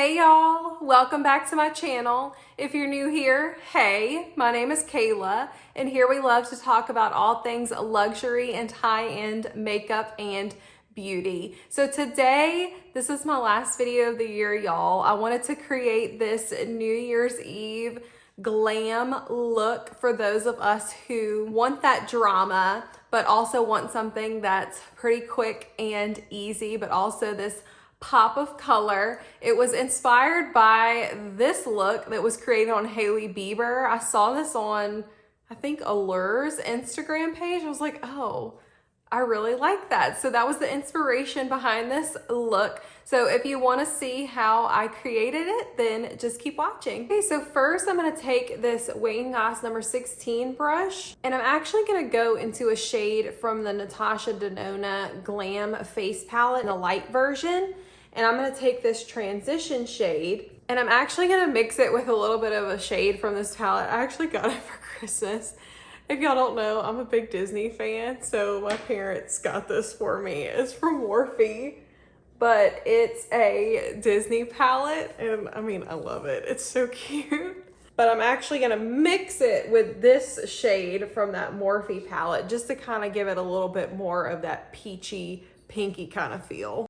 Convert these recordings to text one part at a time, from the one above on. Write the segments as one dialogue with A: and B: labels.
A: Hey y'all, welcome back to my channel. If you're new here, hey, my name is Kayla, and here we love to talk about all things luxury and high-end makeup and beauty. So today, this is my last video of the year, y'all. I wanted to create this New Year's Eve glam look for those of us who want that drama, but also want something that's pretty quick and easy, but also this pop of color. It was inspired by this look that was created on Hailey Bieber. I saw this on, I think, Allure's Instagram page. I was like, oh, I really like that. So that was the inspiration behind this look. So if you want to see how I created it, then just keep watching. Okay, so first I'm going to take this Wayne Goss number 16 brush, and I'm actually going to go into a shade from the Natasha Denona Glam Face Palette in the light version. And I'm gonna take this transition shade, and I'm actually gonna mix it with a little bit of a shade from this palette. I actually got it for Christmas. If y'all don't know, I'm a big Disney fan, so my parents got this for me. It's from Morphe, but it's a Disney palette, and I mean, I love it. It's so cute. But I'm actually gonna mix it with this shade from that Morphe palette, just to kind of give it a little bit more of that peachy, pinky kind of feel.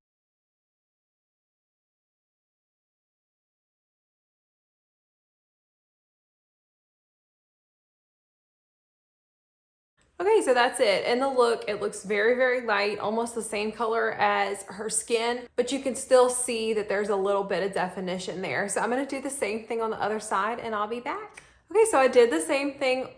A: Okay, so that's it. And the look, it looks very, very light, almost the same color as her skin, but you can still see that there's a little bit of definition there. So I'm gonna do the same thing on the other side and I'll be back. Okay, so I did the same thing.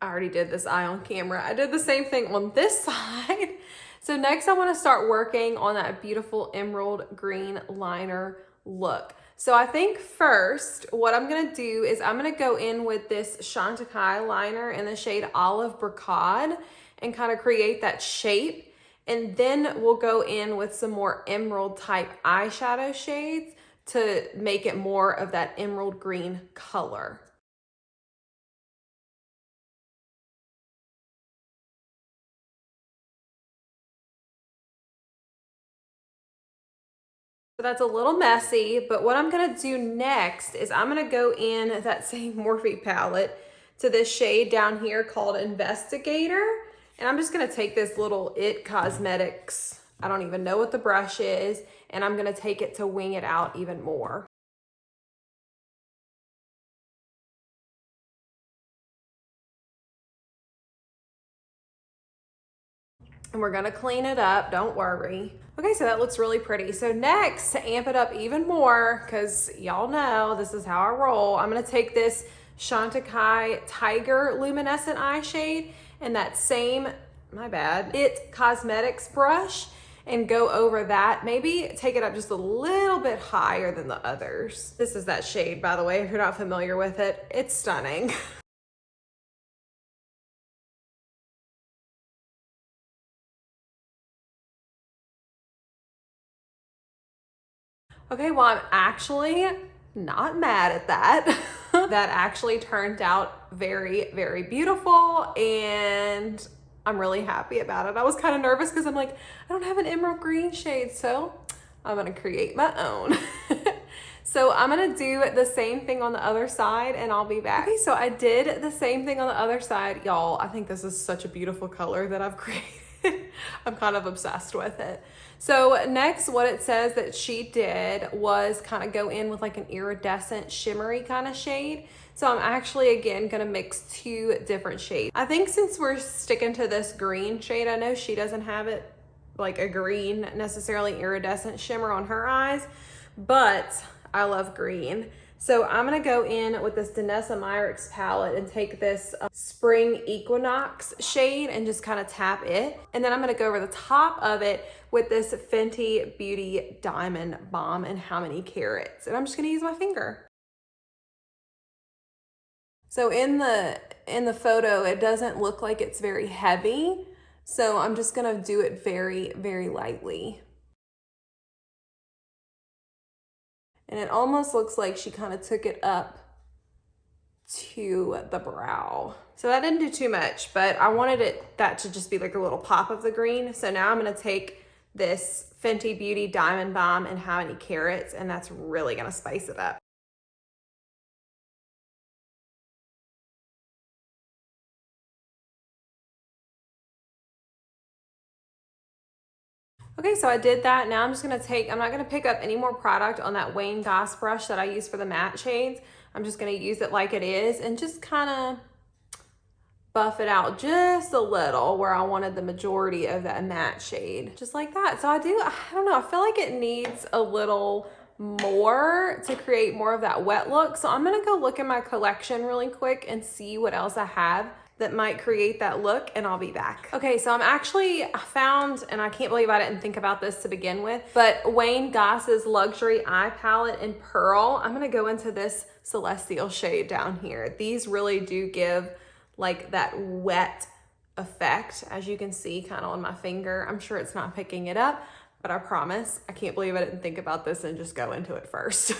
A: I already did this eye on camera. I did the same thing on this side. So next I wanna start working on that beautiful emerald green liner look. So I think first what I'm gonna do is I'm gonna go in with this Chantecaille liner in the shade Olive Brocade and kind of create that shape. And then we'll go in with some more emerald type eyeshadow shades to make it more of that emerald green color. So that's a little messy, but what I'm gonna do next is I'm gonna go in that same Morphe palette to this shade down here called Instigator. And I'm just gonna take this little It Cosmetics, I don't even know what the brush is, and I'm gonna take it to wing it out even more. And we're gonna clean it up, don't worry. Okay, so that looks really pretty. So next, to amp it up even more, because y'all know this is how I roll, I'm gonna take this Chantecaille Tiger Luminescent eye shade and that same, my bad, It Cosmetics brush and go over that. Maybe take it up just a little bit higher than the others. This is that shade, by the way, if you're not familiar with it. It's stunning. Okay, well, I'm actually not mad at that. That actually turned out very, very beautiful, and I'm really happy about it. I was kind of nervous because I'm like, I don't have an emerald green shade, so I'm gonna create my own. So I'm gonna do the same thing on the other side and I'll be back. Okay, so I did the same thing on the other side. Y'all, I think this is such a beautiful color that I've created. I'm kind of obsessed with it. So next, what it says that she did was kind of go in with like an iridescent shimmery kind of shade. So I'm actually, again, gonna mix two different shades. I think since we're sticking to this green shade, I know she doesn't have it like a green, necessarily iridescent shimmer on her eyes, but I love green. So I'm gonna go in with this Danessa Myricks palette and take this Spring Equinox shade and just kind of tap it. And then I'm gonna go over the top of it with this Fenty Beauty Diamond Bomb and How Many Carats. And I'm just gonna use my finger. So in the photo, it doesn't look like it's very heavy. So I'm just gonna do it very, very lightly. And it almost looks like she kind of took it up to the brow. So that didn't do too much, but I wanted that to just be like a little pop of the green. So now I'm gonna take this Fenty Beauty Diamond Bomb and How Many Carats, and that's really gonna spice it up. Okay, so I did that. Now I'm just gonna I'm not gonna pick up any more product on that Wayne Goss brush that I use for the matte shades. I'm just gonna use it like it is and just kind of buff it out just a little where I wanted the majority of that matte shade, just like that. So I don't know, I feel like it needs a little more to create more of that wet look. So I'm gonna go look in my collection really quick and see what else I have that might create that look, and I'll be back. Okay, so I found, and I can't believe I didn't think about this to begin with, but Wayne Goss's Luxury Eye Palette in Pearl. I'm gonna go into this Celestial shade down here. These really do give like that wet effect, as you can see kind of on my finger. I'm sure it's not picking it up, but I promise, I can't believe I didn't think about this and just go into it first.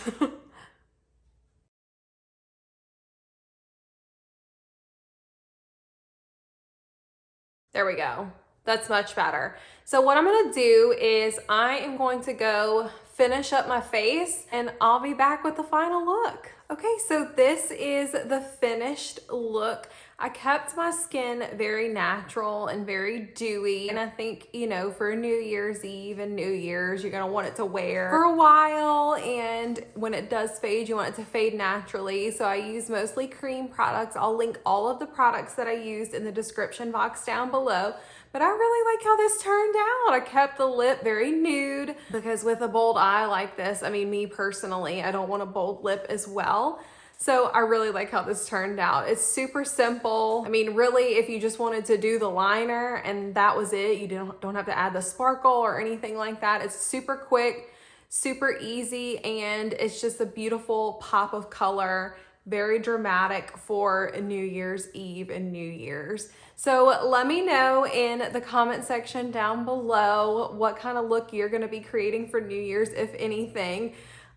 A: There we go. That's much better. So what I'm gonna do is I am going to go finish up my face and I'll be back with the final look. Okay, so this is the finished look. I kept my skin very natural and very dewy. And I think, you know, for New Year's Eve and New Year's, you're gonna want it to wear for a while. And when it does fade, you want it to fade naturally. So I use mostly cream products. I'll link all of the products that I used in the description box down below. But I really like how this turned out. I kept the lip very nude because with a bold eye like this, I mean, me personally, I don't want a bold lip as well. So I really like how this turned out. It's super simple. I mean, really, if you just wanted to do the liner and that was it, you don't have to add the sparkle or anything like that. It's super quick, super easy, and it's just a beautiful pop of color. Very dramatic for New Year's Eve and New Year's. So let me know in the comment section down below what kind of look you're gonna be creating for New Year's, if anything.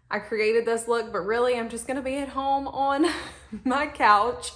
A: I created this look, but really I'm just gonna be at home on my couch.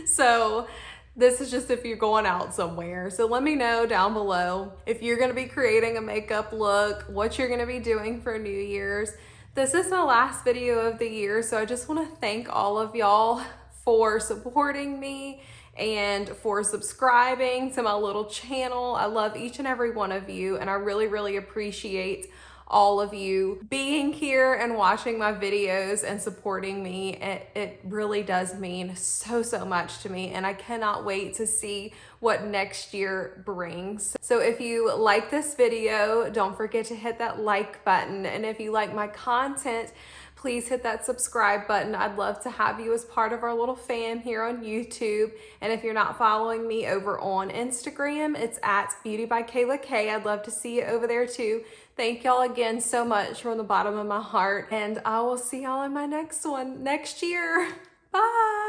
A: So this is just if you're going out somewhere. So let me know down below if you're gonna be creating a makeup look, what you're gonna be doing for New Year's. This is my last video of the year, so I just want to thank all of y'all for supporting me and for subscribing to my little channel. I love each and every one of you, and I really, really appreciate all of you being here and watching my videos and supporting me. It really does mean so, so much to me, and I cannot wait to see what next year brings. So if you like this video, don't forget to hit that like button, and if you like my content, please hit that subscribe button. I'd love to have you as part of our little fam here on YouTube. And if you're not following me over on Instagram, it's at beautybykaylak. I'd love to see you over there too. Thank y'all again so much from the bottom of my heart, and I will see y'all in my next one next year. Bye.